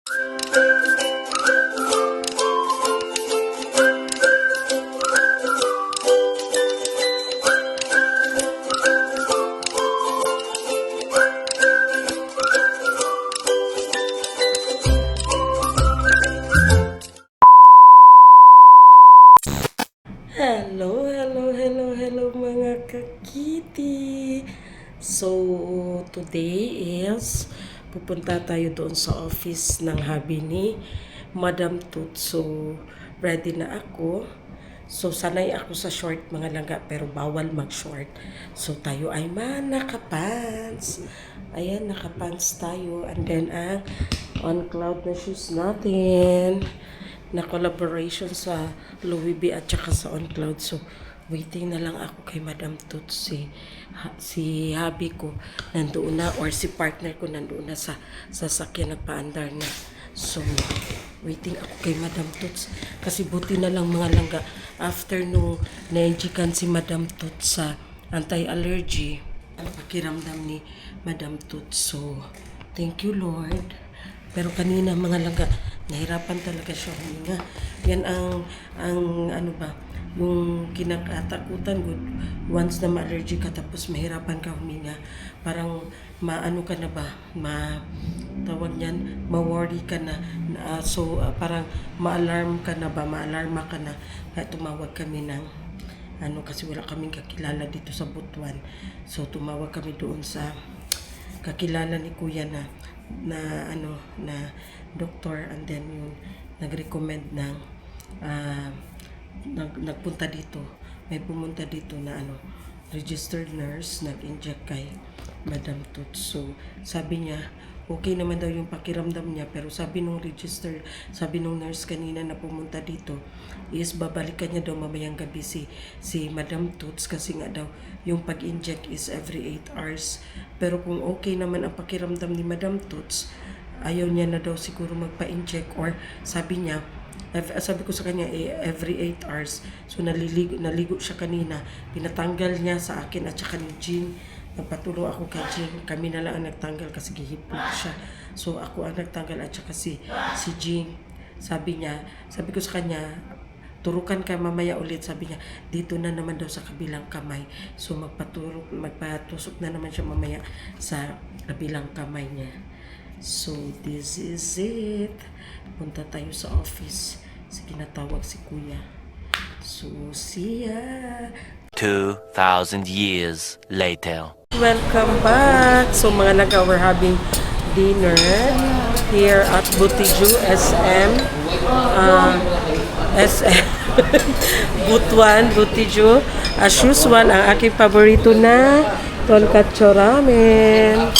Hello mga kakiti! So, today is pupunta tayo doon sa office ng hubby ni Madam Tut. So, ready na ako. So, sanay ako sa short mga langga pero bawal mag-short. So, tayo ay nakapants. Ayan, nakapants tayo. And then, ang on cloud na shoes natin na collaboration sa Louis V at saka sa On Cloud. So, waiting na lang ako kay Madam Tut. Si hubby ko nandoon na or si partner ko nandoon na sa sasakyan nagpaandar na. So, waiting ako kay Madam Tut. Kasi buti na lang mga langga. After nung na-injikan si Madam Tut sa anti-allergy, ang pakiramdam ni Madam Tut. So, thank you Lord. Pero kanina mga langga, nahirapan talaga siya huminga. Yan ang ano ba, yung kinakatakutan good. Once na ma-allergy ka tapos mahirapan ka huminga, parang maano ka na ba, tawag niyan, ma-worry ka na. Parang ma-alarma ka na. Kaya tumawag kami ng kasi wala kaming kakilala dito sa Butuan. So tumawag kami doon sa kakilala ni Kuya na doktor, and then yung nag-recommend ng nagpunta dito, may pumunta dito na registered nurse, nag-inject kay Madam Tut. So sabi niya okay naman daw yung pakiramdam niya, pero sabi nung nurse kanina na pumunta dito is babalikan niya daw mamayang gabi si Madam Tuts, kasi nga daw yung pag-inject is every 8 hours. Pero kung okay naman ang pakiramdam ni Madam Tuts, ayaw niya na daw siguro magpa-inject, or sabi ko sa kanya every 8 hours. So naligo siya kanina, pinatanggal niya sa akin at saka ni Jean. Nagpatulong ako kay Jean. Kami na lang ang nagtanggal kasi gihipot siya. So ako ang nagtanggal at saka si Jean. Sabi ko sa kanya, turukan ka mamaya ulit. Sabi niya, dito na naman daw sa kabilang kamay. So magpatusok na naman siya mamaya sa kabilang kamay niya. So this is it. Punta tayo sa office. Sige, natawag si Kuya. So see ya. 2,000 years later. Welcome back. So mga langga, we're having dinner here at Butiju SM. Butuan, Butiju. As usual, ang aking paborito na tonkatsu ramen.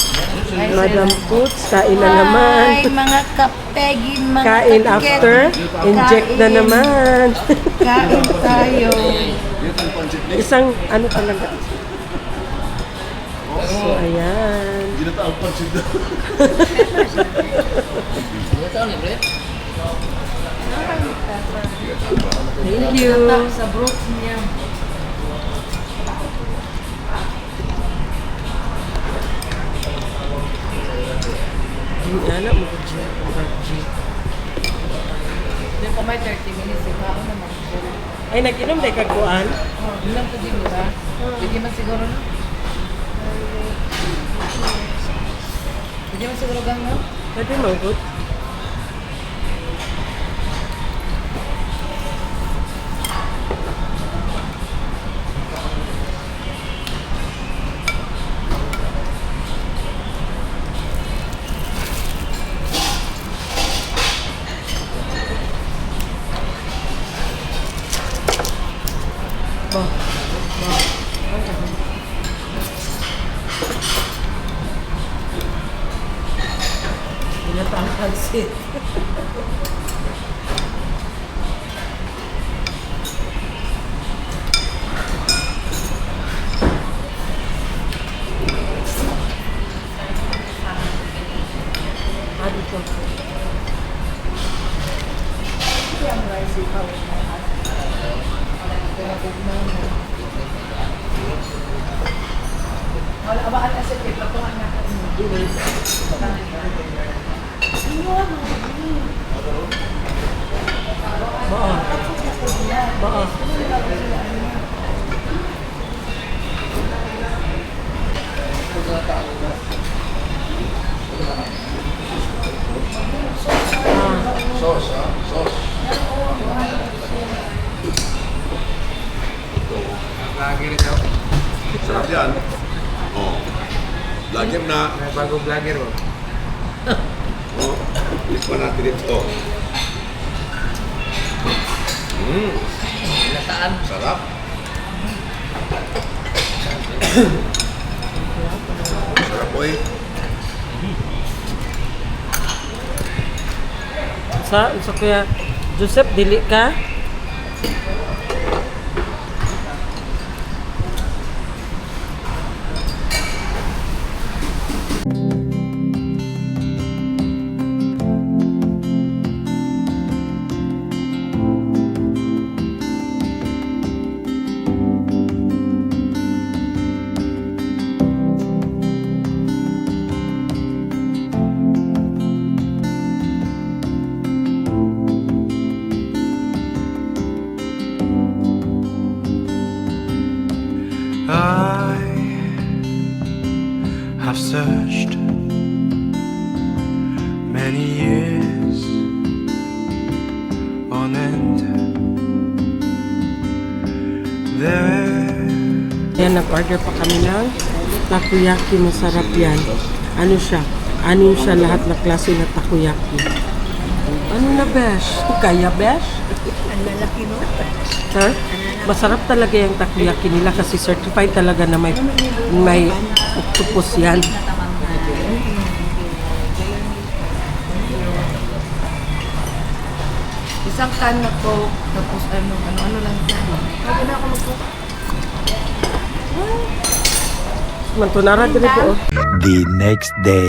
Madam Tuts, kain na naman. Ay, mga kapegi, mga kain after, inject na naman. Kain tayo. Isang talaga. So, ayan. Thank you. Sa brook niya. Anak mo ko dyan. Hindi pa may 30 minutes. Ikaw naman. Ay, nag-inom na ikaguan? Ilang po din ba? Hindi man siguro na? Hindi man siguro gang no? Pwede manggut. Binatang pansit. Dito. Yung rice ikaw. Wala ba ang asip ito? Ito ang nakakita. Ano Sauce, ha? Sauce. Lagi rin daw. Sarap yan. Oh. Lagyan na. May bagong vlogger ko. Oh. Tikman natin ito. Lataan. Sarap. Sarap po eh. Sa kuya Joseph, dili ka? I have searched many years on end. There Yan, nag-order pa kami ng takoyaki. Masarap yan. Ano siya? Anin siya lahat na klase na takoyaki. Ano na, besh? Kaya, besh? Ang lalaki mo. Sir? Masarap talaga yung takoyaki nila kasi certified talaga na may octopus yan. Isang can na Coke, tapos ano lang yan. Pwede na ako mag-cook. Mantunara diri po. The next day.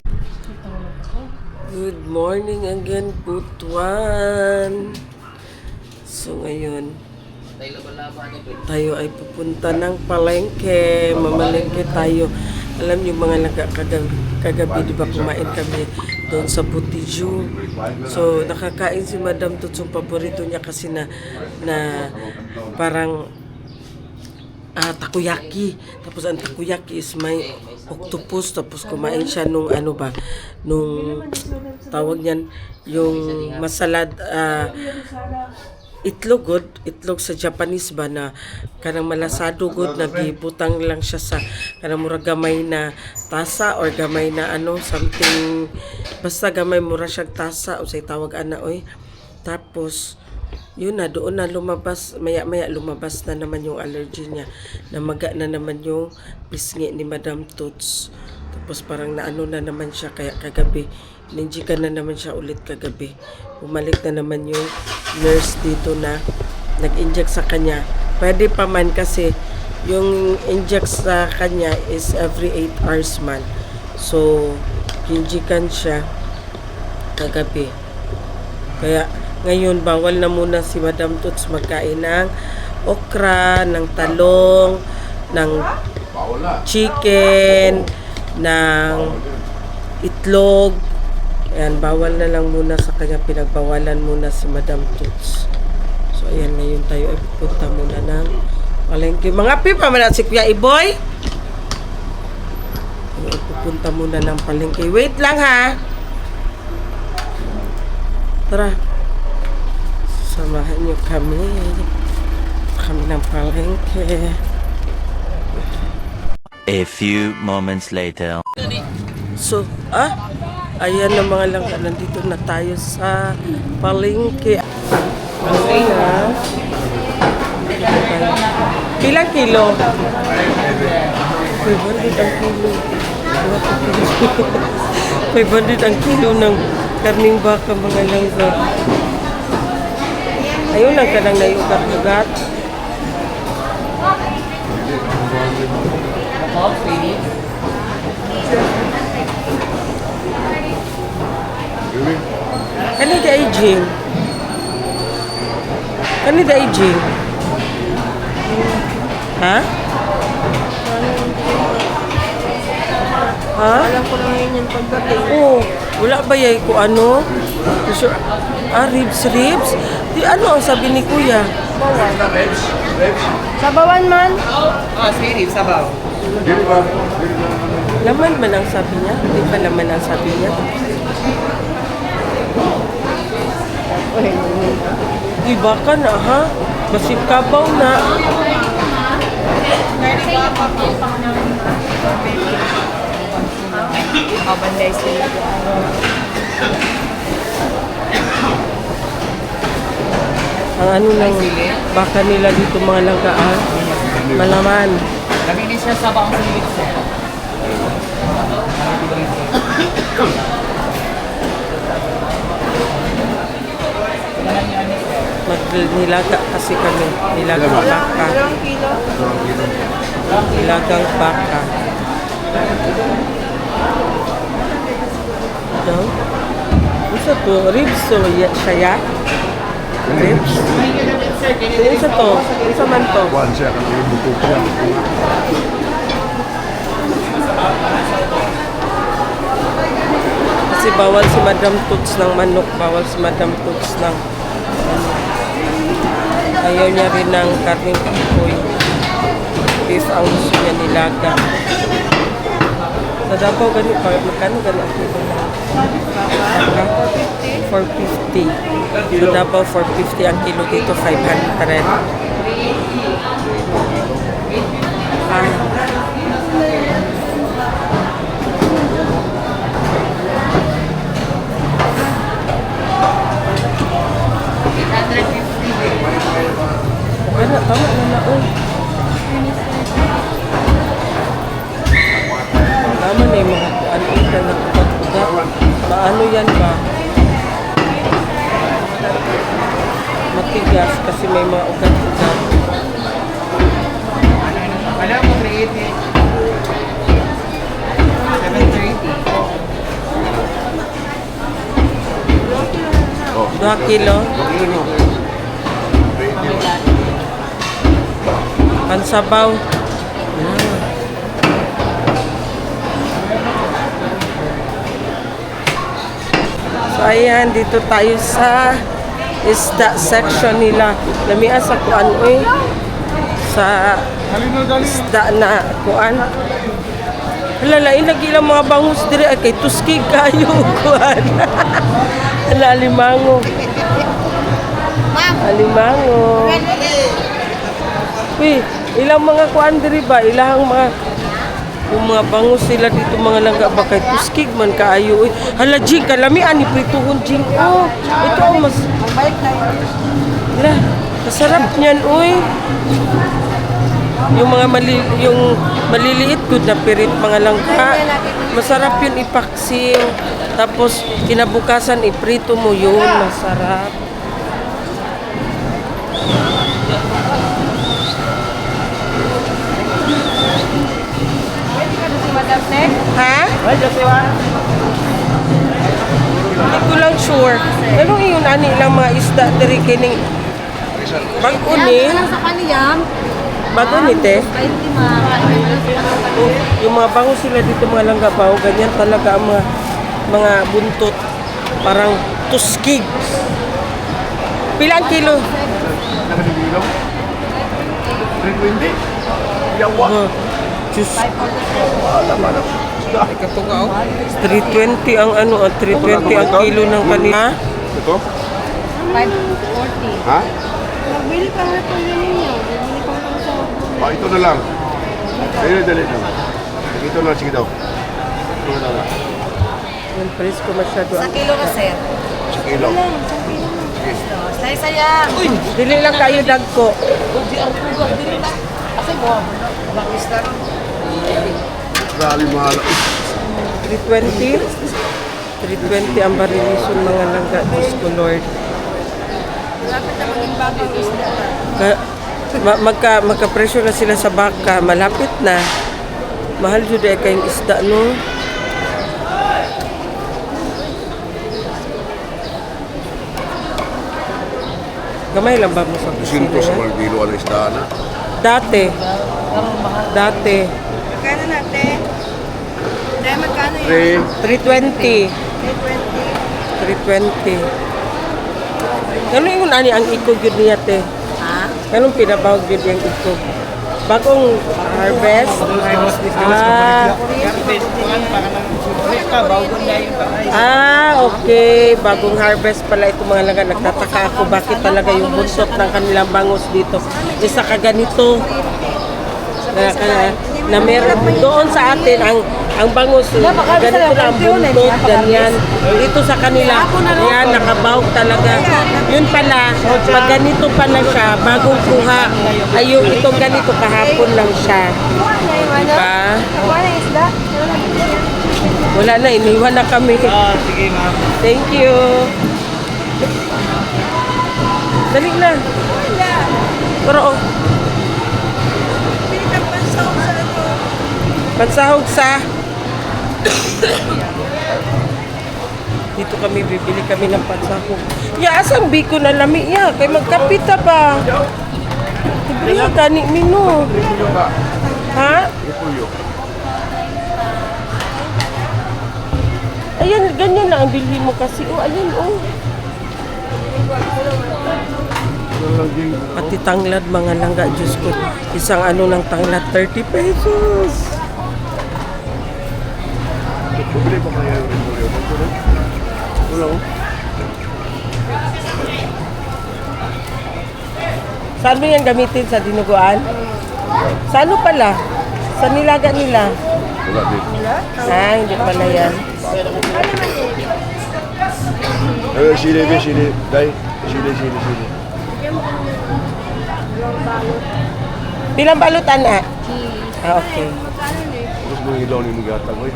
Good morning again, Putuan. So ngayon, tayo ay pupunta ng palengke. Mamalengke tayo. Alam niyo mga kagabi, di ba kumain kami doon sa Butiju. So nakakain si Madam Tuts, yung paborito niya kasi na parang takoyaki. Tapos ang takoyaki is may octopus. Tapos kumain siya nung nung tawag niyan, yung masalad, itlog sa Japanese ba na kanang malasado good, nagibutang lang siya sa kanang mura gamay na tasa or gamay na something, basta gamay mura siyang tasa o say tawag oy. Tapos yun na, doon na lumabas, maya lumabas na naman yung allergy niya, namaga na naman yung pisngi ni Madam Tuts. Tapos parang na naman siya, kaya kagabi ninjikan na naman siya ulit kagabi. Bumalik na naman yung nurse dito na nag-inject sa kanya. Pwede pa man kasi yung inject sa kanya is every 8 hours man. So injikan siya kagabi. Kaya ngayon bawal na muna si Madam Tuts magkain ng okra, ng talong, ng chicken, ng itlog. Ayan, bawal na lang muna sa kanya, pinagbawalan muna si Madam Tuts. So ayan, ngayon tayo ay pupunta muna ng palengke. Mga pipa man si Kuya Iboy. Ay, pupunta muna ng palengke. Wait lang ha. Tara. Samahan niyo kami. Kami ng palengke. A few moments later. So, ayan na mga langga. Nandito na tayo sa palengke. Okay na. Ilang kilo? 500 ang kilo. 500 ang kilo ng karning baka, mga langga. Ayun lang ka nang nayugat-ugat. Coffee. Kani da aging? Kani da aging? Ha? Ha? Alam ko lang yun yung pagdating. Oo. Wala ba yay ko ano? Sure. Ribs? Di ano ang sabi ni Kuya? Sabawan man. Sirip, sabaw. Laman man ang sabi niya? Di ba laman ang sabi niya? Iba ka na ha? Basit kabaw na. Kabanday sila. Ang ano lang, baka nila dito mga langkaan. Malaman. Naminis siya sa baong silip, sir. Nilaga kasi kami. Nilagang baka. Dalawang kilo. Nilagang baka. Ito? Isa to? Ribs to? Siya? Ribs? Isa to? Isa man to? Kuhan siya, kanang ibuto siya. Kasi bawal si Madam Toots ng manok. Bawal si Madam Toots ng ayaw niya rin ng karning kapoy. Beef ang gusto niya nilaga. Sa Davao, magkano gani ang kilo na? 450. Sa Davao, 450 ang kilo dito, 500. Ano, tama na na, uy. Tama na yung mga kuan-utan na ugat-ugat. Maano yan ba? Matigas kasi may mga ugat-ugat. Alam mo, 380. 730. 2 kilo. Pansabaw. So ayan, dito tayo sa isda section nila. Lamian sa kuan oy. Sa isda na kuan. Halalain lagi lang mga bangus dire ay kay tuskig kayo kuan. Hala alimango. Alimango. Uy, ilang mga kuan diri ba? Ilang mga yung mga bangus sila dito mga langga ba kay tuskig man kaayo. Uy, hala jing kalamian ni prituhon jing. Oh, ito ang mas hala, masarap niyan uy. Yung mga maliliit good na pirit mga langka. Masarap yun ipaksil. Tapos kinabukasan iprito mo yun, masarap. Ha? Hindi ko lang sure. Pero yun, ani lang mga isda diri kining bago ni. Sa kaniyam. Bago ni te. Yung mga bango sila dito mga langgabaw, ganyan talaga ang mga buntot. Parang tuskig. Pilang kilo? 320? Yawa. Diyos. 320 ang ano, 320 ang kilo ng kanina. Ito? 540. Ha? Nagbili pa nga po yun ninyo. Nagbili pa nga sa... Ito na lang. Dali lang. Ito na, sige daw. Ito na lang. Yung presko masyado. Sa kilo ka, sir. Sa kilo. Slice sayang. Uy! Dili lang kayo dagko. Di ang kugas din na. Kasi mo, walang isda. Grabe mahal. 320? 320 ang barilison mga langga. Diyos ko Lord. Dapat na maging bagong isda. Magka-presyo na sila sa baka. Malapit na. Mahal jud ay kayong isda, no? Gamay lang ba mo sa kusina Sinto sa yan? Malvino, ano isda na? Dati. Magkano natin? Dahil magkano yun? 320. 320. 320. Ano yung ani ang ikog yun niya, te? Ha? Anong pinabawag yun yung ikog? Bagong harvest? Okay. Bagong harvest pala ito mga langga. Nagtataka ako bakit talaga yung buntot ng kanilang bangus dito. Isa ka ganito. Na meron doon sa atin ang bangus ganito lang ang buntot, ganyan. Dito sa kanila, yan, nakabawag talaga. Yun pala, pag ganito pala siya, bagong kuha, ay yung itong ganito kahapon lang siya. Diba? Wala na, iniwan na kami. Sige, ma'am. Thank you. Dali na. Pero, oh. Pansahog sa dito kami, bibili kami ng pansahog. Ya, asang biko na lami ya. Kay magkapita ba? Bibili gani mino. Ha? Ayan, ganyan na ang bilhin mo kasi. Oh, ayan, oh. Pati tanglad, mga langga, Diyos ko. Isang ano ng tanglad, 30 pesos. Bumili pa kaya yung repolyo? Wala ko. Saan mo yan gamitin? Sa dinuguan? Sa ano pala? Sa nilaga nila? Wala din. Hindi pala yan. Sili, sili. Dai. Sili. Bilang balutan na? Okay. Tapos mo yung ilaw ni mga gatag, oy.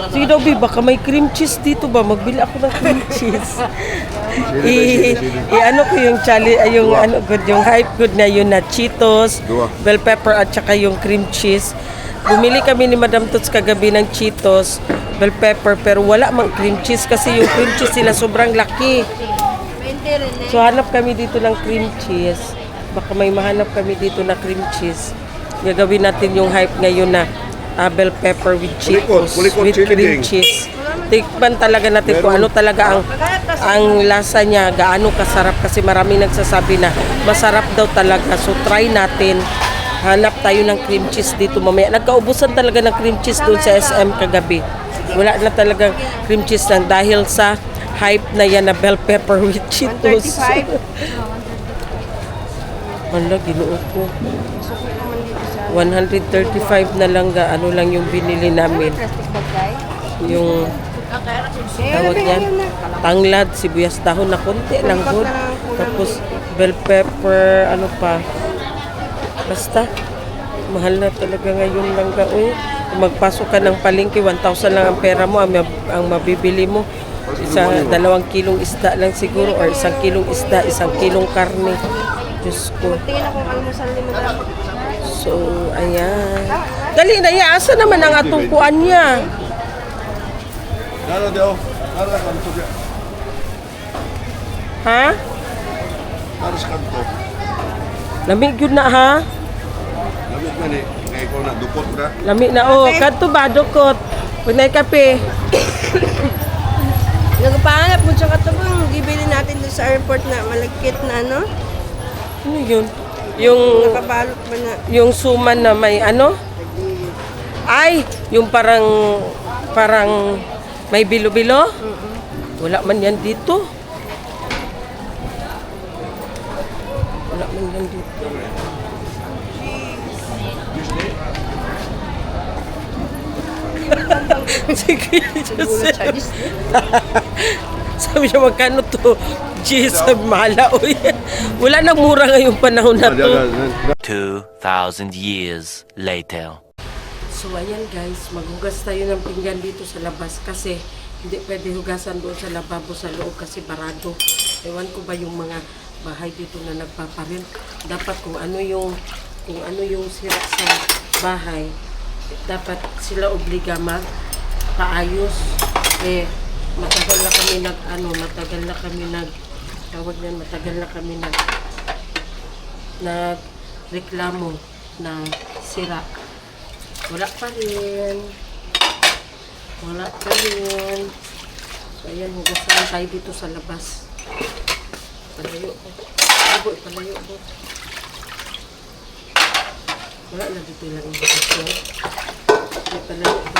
Sige daw, Bi, baka may cream cheese dito ba? Magbili ako ng cream cheese. Ano ko yung yung hype good na yun na Cheetos, bell pepper at saka yung cream cheese. Bumili kami ni Madam Tots kagabi ng Cheetos, bell pepper, pero wala mang cream cheese kasi yung cream cheese nila sobrang laki. So hanap kami dito ng cream cheese. Baka may mahanap kami dito na cream cheese. Gagawin natin yung hype ngayon na bell pepper with Cheetos, with cream cheese. Tikman talaga natin kung ano talaga ang lasa niya, gaano kasarap kasi marami nagsasabi na masarap daw talaga. So try natin. Hanap tayo ng cream cheese dito mamaya. Nagkaubusan talaga ng cream cheese doon sa SM kagabi. Wala na talagang cream cheese lang dahil sa hype na yan na bell pepper with Cheetos. Wala, ginoo ko. 135 na lang ano lang yung binili namin. Yung tawag yan, tanglad, sibuyas dahon na konti lang good. Tapos bell pepper, ano pa. Basta, mahal na talaga ngayon lang ga. Kung magpasok ka ng palengke, 1,000 lang ang pera mo, ang mabibili mo. 2 kilong isda lang siguro, or 1 kilong isda, 1 kilong karne. Diyos ko. Tingin akong almusal ni Madam. So, ayan. Dali na, asa naman ang atong kuan niya. Nalo daw. Nalo ka kanto dia. Ha? Nalo sa kanto. Lamig yun na, ha? Lamig na ni. Kaya ko na dukot na. Lamig na, oh. Kanto ba, dukot? Huwag na kape. Nagpahanap mo siya katabang. Bibili natin doon sa airport na malagkit na ano. Ano yun? Yung Nakabalot ba na? yung suman na may ano? Ay, yung parang may bilo-bilo? Wala man yan dito. Wala man yan dito. Sige, Diyos. Sabi niya, magkano to? Jeez, mahala. Uy. Wala nang mura ngayong panahon na to. 2,000 years later. So ayan guys, maghugas tayo ng pinggan dito sa labas kasi hindi pwede hugasan doon sa lababo sa loob kasi barado. Ewan ko ba yung mga bahay dito na nagpaparil. Dapat kung ano yung sira sa bahay, dapat sila obliga magpaayos. Matagal na kami nagreklamo na sira. Wala pa rin. So, ayan, hugasan tayo dito sa labas. Palayo ko. Abo, palayo po. Wala na dito lang yung bakasyon. May palayo po.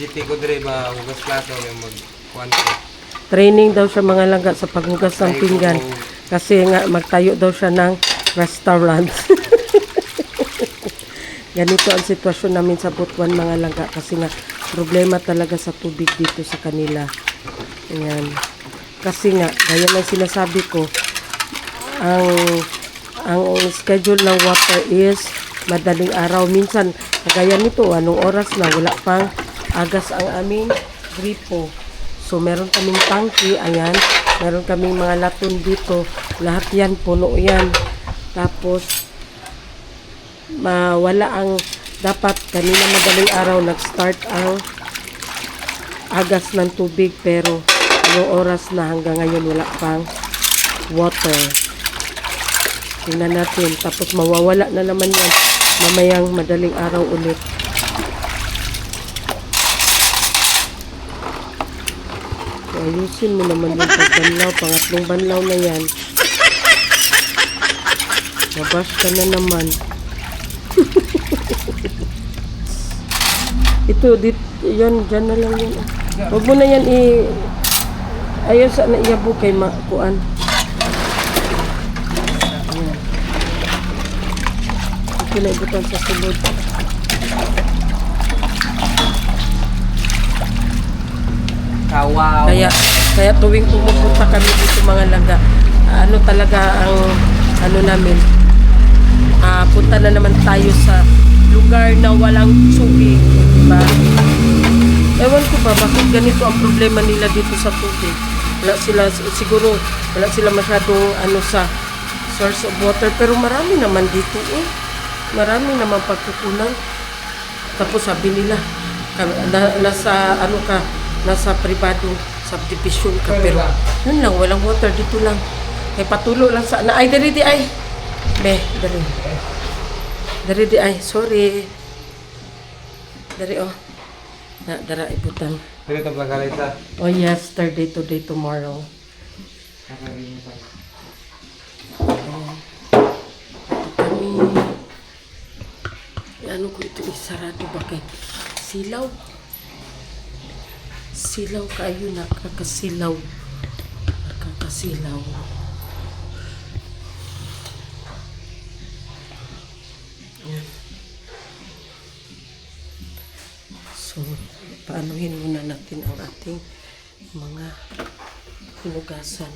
GT ko dire ba hugas plato yung mag kwanto. Training daw siya mga langga sa paghugas ng pinggan. Kasi nga magtayo daw siya ng restaurant. Ganito ang sitwasyon namin sa Butuan mga langga. Kasi nga problema talaga sa tubig dito sa kanila. Ayan. Kasi nga, gaya ng sinasabi ko, ang schedule ng water is madaling araw. Minsan, kagaya nito, anong oras na, wala pang agas ang aming gripo. So, meron kaming tangki, ayan. Meron kaming mga laton dito. Lahat yan, puno yan. Tapos, wala ang, dapat kanina madaling araw, nag-start ang agas ng tubig. Pero, anong oras na hanggang ngayon, wala pang water. Tingnan natin. Tapos, mawawala na naman yan. Mamayang madaling araw ulit. Ayusin mo naman yung pagbanlaw. Pangatlong banlaw na yan. Nabash ka na naman. Ito, yan, dyan na lang yan. Huwag mo na yan ayaw sa na iyabo kay Kuan. Ayan. Ito na ibutan sa sulod. Kawaw. Kaya tuwing pumupunta kami dito mga langga, ano talaga ang ano namin, punta na naman tayo sa lugar na walang tubig, diba? Ewan ko ba, bakit ganito ang problema nila dito sa tubig? Siguro wala sila masyadong ano sa source of water, pero marami naman dito marami naman pagkukunan. Tapos sabi nila, nasa privado subdivision ka, pero yun lang, walang water dito lang. Kay patulo lang sa ay dari di ay. Dari di ay, sorry. Dari dara ibutan. Pero ito pagkalita. Oh yes, today, tomorrow. Ayan. Ano ko ito isarado ba kay silaw? Silaw kayo, nakakasilaw. Nakakasilaw. Yan. So, paanuhin muna natin ang ating mga hinugasan.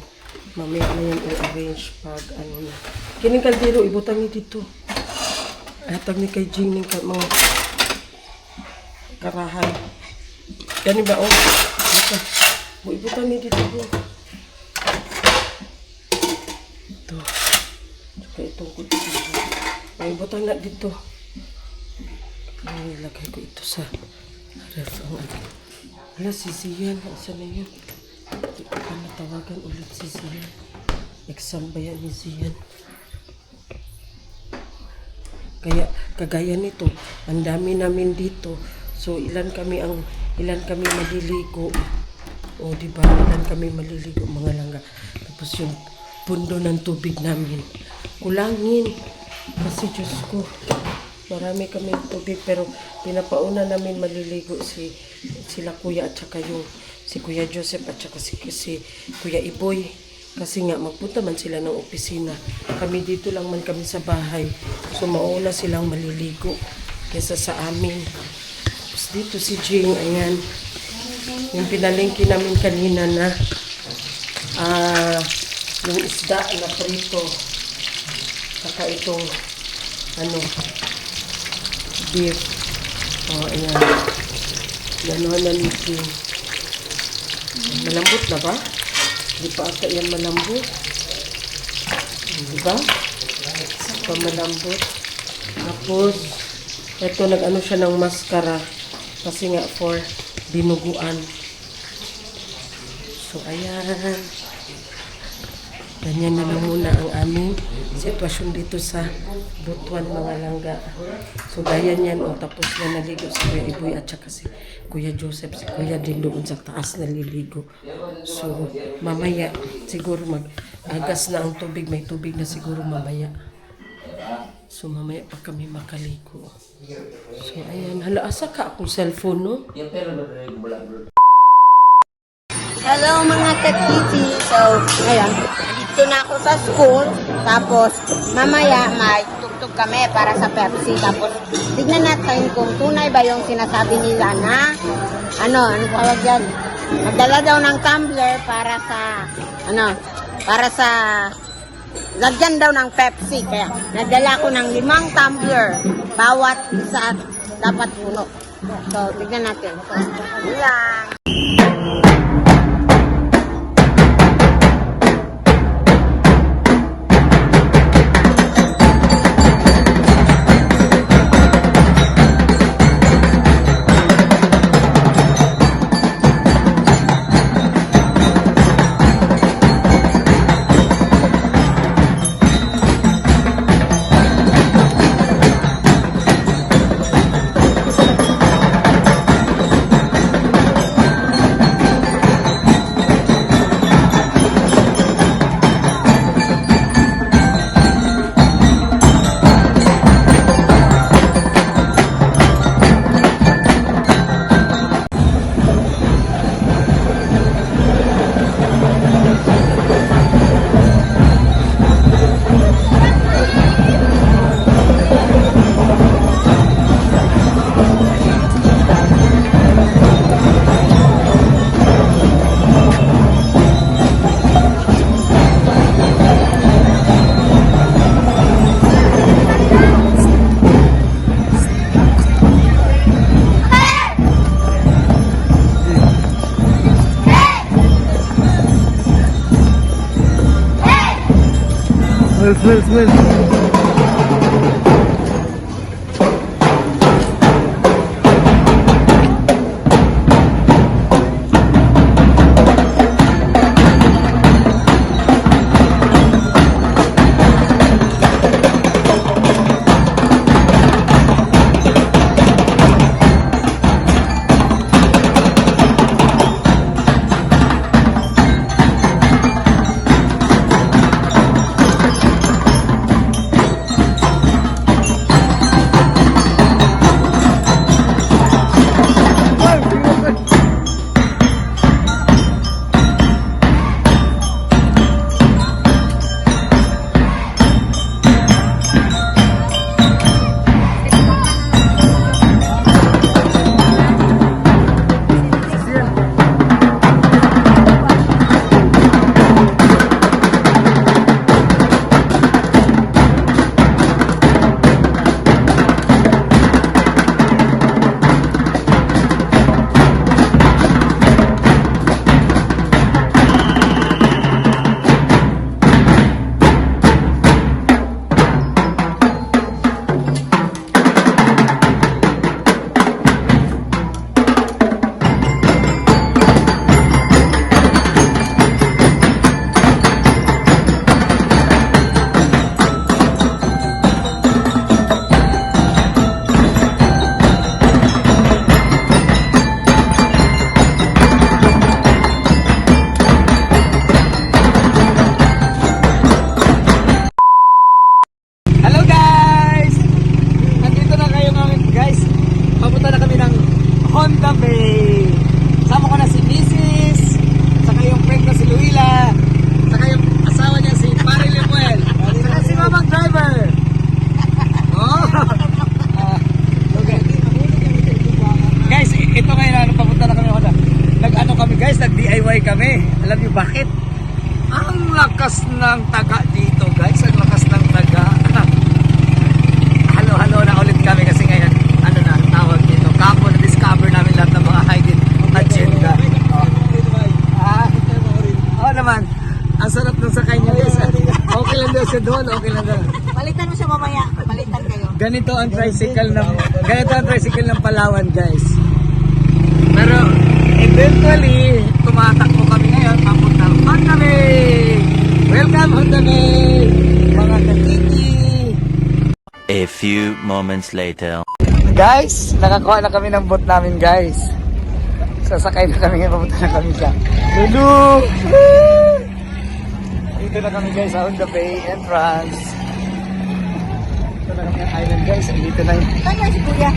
Mamaya na yan i-arrange pag ano na. Kining kaldero, ibutang ni dito. Atag ni kay Jing ng mga karahan. Yan ba, oh? Ito. Ibutang ni dito. Ito. Tsaka itong kutsi. Ibutang na dito. Nilagay ko ito sa ref. Wala, si Zian. Asan na yun? Hindi ko pa natawagan ulit si Zian. Exam ba yan ni Zian? Kaya kagaya nito, ang dami namin dito. So ilan kami maliligo. O di ba? Ilan kami maliligo mga langga. Tapos yung pundo ng tubig namin. Kulangin. Kasi Diyos ko, marami kami tubig pero pinapauna namin maliligo sila kuya at saka yung si Kuya Joseph at saka si Kuya Iboy. Kasi nga, magpunta man sila ng opisina. Kami dito lang man kami sa bahay. So, mauna silang maliligo kesa sa amin. Tapos dito si Jing, ayan. Yung pinalingki namin kanina na yung isda na prito. Saka itong beef. O, ayan. Ganuhan na ni Jing. Malambot na ba? Di pa ata yan malambot. Diba? Pa malambot. Tapos, ito nag-ano siya ng maskara. Kasi nga for dinuguan. So, ayan. Ganyan na lang muna ang aming sitwasyon dito sa Butuan, mga langga. So, ganyan yan. O, tapos na naligo si Kuya Iboy at saka si Kuya Joseph. Si Kuya din doon sa taas naliligo. So, mamaya, siguro mag-agas na ang tubig. May tubig na siguro mamaya. So, mamaya pa kami makaligo. So, ayan. Hala, asa ka akong cellphone, no? Hello mga kakiti. So, ngayon, dito na ako sa school. Tapos, mamaya may tugtog kami para sa Pepsi. Tapos, tignan natin kung tunay ba yung sinasabi nila na, ano tawag yan? Magdala daw ng tumbler para sa, lagyan daw ng Pepsi. Kaya, nagdala ko ng 5 tumbler. Bawat isa dapat puno. So, tignan natin. Yun lang. Alam niyo bakit? Ang lakas ng taga dito, guys. Ang lakas ng taga. Halo-halo na ulit kami kasi ngayon, ano na, tawag dito. Kapo na-discover namin lahat ng mga hidden agenda. Oo naman. Ang sarap nung sakay niya, guys. Okay lang daw siya doon, okay lang daw. Balitan mo siya mamaya. Balitan kayo. Ganito ang tricycle ng Palawan, guys. Pero eventually, tumatakbo kami ngayon papuntang Honda Bay. Welcome Honda Bay, mga katiti. A few moments later. Guys, nakakuha na kami ng boat namin, guys. Sasakay na kami ngayon, papunta na kami sa Lulu. Dito na kami, guys, sa Honda Bay entrance. Dito na kami ang island, guys. Dito na yung... Kaya si Kuya.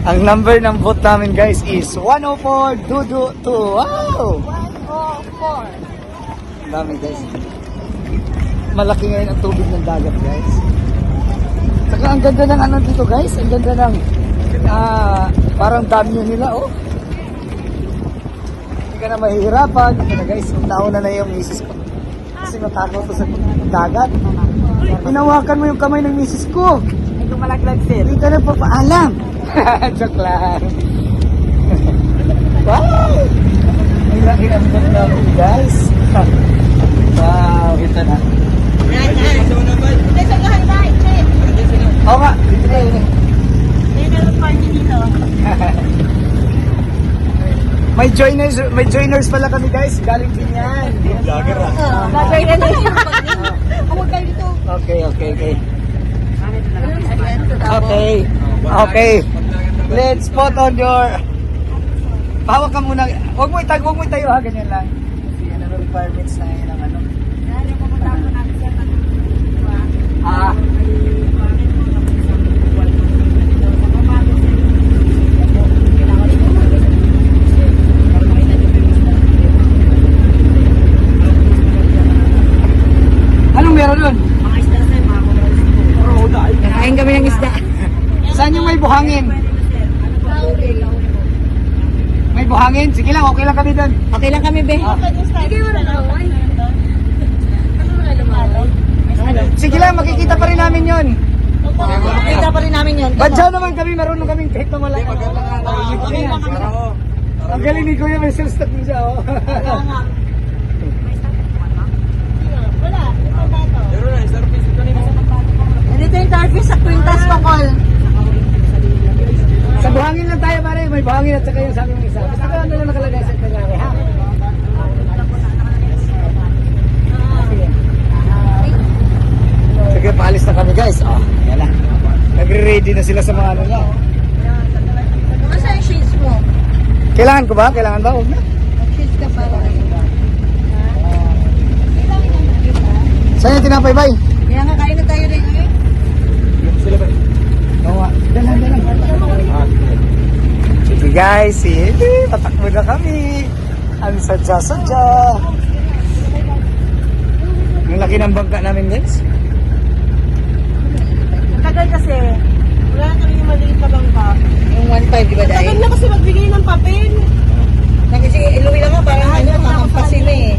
Ang number ng boat namin, guys, is 104-222. Wow! 104. Dami, guys. Malaki ngayon ang tubig ng dagat, guys. Saka ang ganda ng ano dito, guys. Ang ganda ng parang dami nila, oh. Hindi ka na mahihirapan. Ito na, guys. Nauna na yung misis ko. Kasi matakot ko sa dagat. Pinawakan mo yung kamay ng misis ko. Ay, malaglag, sir. Hindi ka na papaalam. Joke lang. Wow! Ang laki ng boat namin, guys. Wow, ito na. Hindi, sagahan ba? Oo nga, dito na yun. May meron party dito. May joiners pala kami, guys. Galing din yan. Bagay na lang. Huwag kayo dito. Okay. Okay. Let's put on your... Pahawak ka muna. Huwag mo itayo ha. Ganyan lang. Kasi ano requirements na yun ang ano. Anong meron nun? Kakain kami ng isda. Saan yung may buhangin? May buhangin? Sige lang, okay lang kami doon. Okay lang kami, be. Sige lang, makikita pa rin namin yun. Kita pa rin namin yun. Badyaw naman kami, marunong kaming kahit na wala. Ang galing ni Kuya, may self-stop din siya. Oh. Dito yung tarfish sa Quintas Bacol. Sa buhangin lang tayo, pare. May buhangin at saka yung sabi mong isa. Basta ano lang nakalagay sa kanyari, ha? Sige, paalis na kami, guys. Oh, yan na. Nagre-ready na sila sa mga ano niya. Masa yung shades mo? Kailangan ko ba? Kailangan ba? Huwag na. Shades ka para. Saan yung tinapay, bay? Kaya nga, kain na tayo rin. Sila ba? Oo nga. Dalan. Sige, guys. Sige, patakbo na kami. Ang sadya-sadya. Ang laki ng bangka namin, guys. Tagal kasi. Wala na kami yung maliit na bangka. Yung 1.5, di ba dahil? Tagal na kasi magbigay ng papel. Kasi iluwi lang nga, parang ano, makampasin na eh.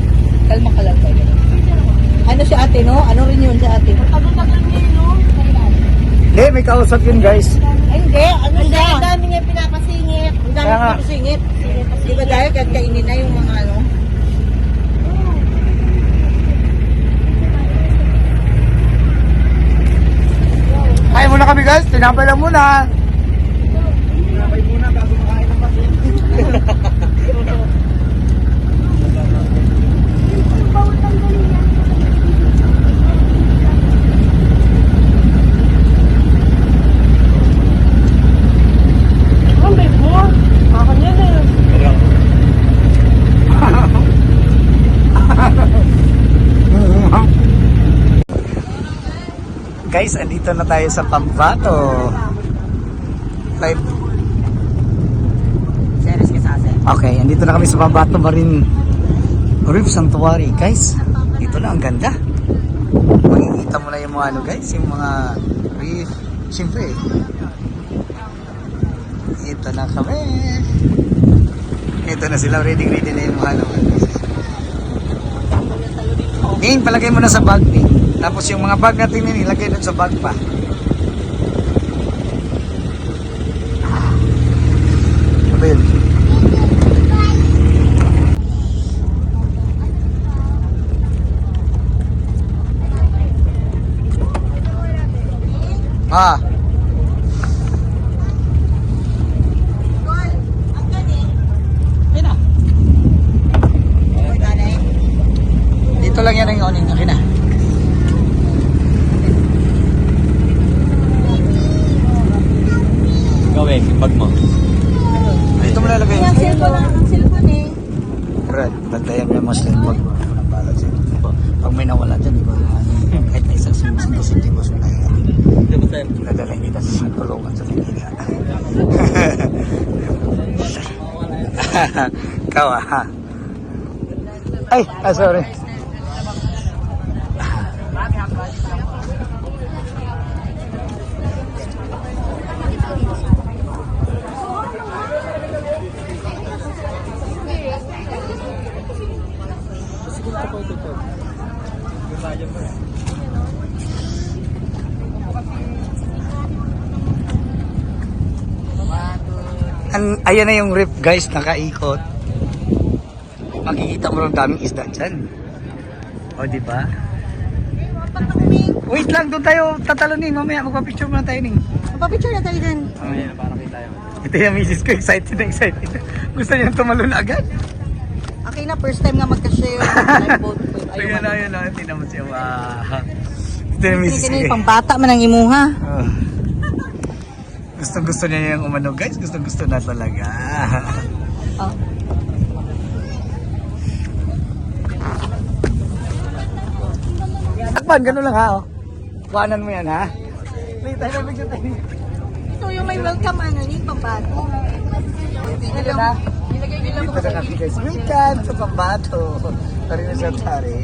Kalma ka lang tayo. Ano si ate, no? Ano rin yun si ate? Tagal-tagal niya yun, no? Hindi, may kausap yun, guys. Ay, hindi. Ano siya? Ang dami nga pinapasingit. Ang dami pinapasingit. Di ba dahil kahit kainin na yung mga ano? Kain muna kami, guys. Tinapay lang muna. Tinapay muna bago makain ng pati. Guys, andito na tayo sa Pambato. Okay, andito na kami sa Pambato Marine Reef Sanctuary. Guys, dito na, ang ganda. Makikita mo na yung mga ano, guys, yung mga reef. Siyempre, ito na kami. ito na sila. Ready na yung mga ano. Ning, palagay mo na sa bag, Ning. Tapos yung mga bag natin Ning, ilagay doon sa bag pa. Ano ba yun? Ah. Dito lang yan ang oning akin na. Gawin, bag mo. Dito mo lalagay. Ang cellphone eh. Brad, bantayan mo yung mga sling bag mo. Pag may nawala dyan, di ba? Kahit na isang sentimos mo na yan. Nadala kita sa tulungan sa Pilipinas. Ikaw ah. Ay, sorry. Ayan na yung reef guys, nakaikot. Makikita mo lang daming isda dyan. O, di ba? Wait lang, doon tayo tatalonin. Mamaya magpa-picture muna tayo ning. Magpa-picture na tayo dyan. Para kita yun. Ito yung misis ko, excited na excited. Gusto niya tumalon agad. Okay na, first time nga magka-share ng boat. Ayun na, tingnan mo siya. Wow. Ito yung misis ko. Pang bata man ang imuha. Oh. Gusto niya yung umano guys. Gusto na talaga. Oh. Takpan, gano'n lang ha. Oh. Kuhanan mo yan ha. Wait, tayo na bigyan tayo. Ito yung may welcome ano ni pambato. Dito na. Dito na kami guys. Welcome sa Pambato. Tari na siya tari.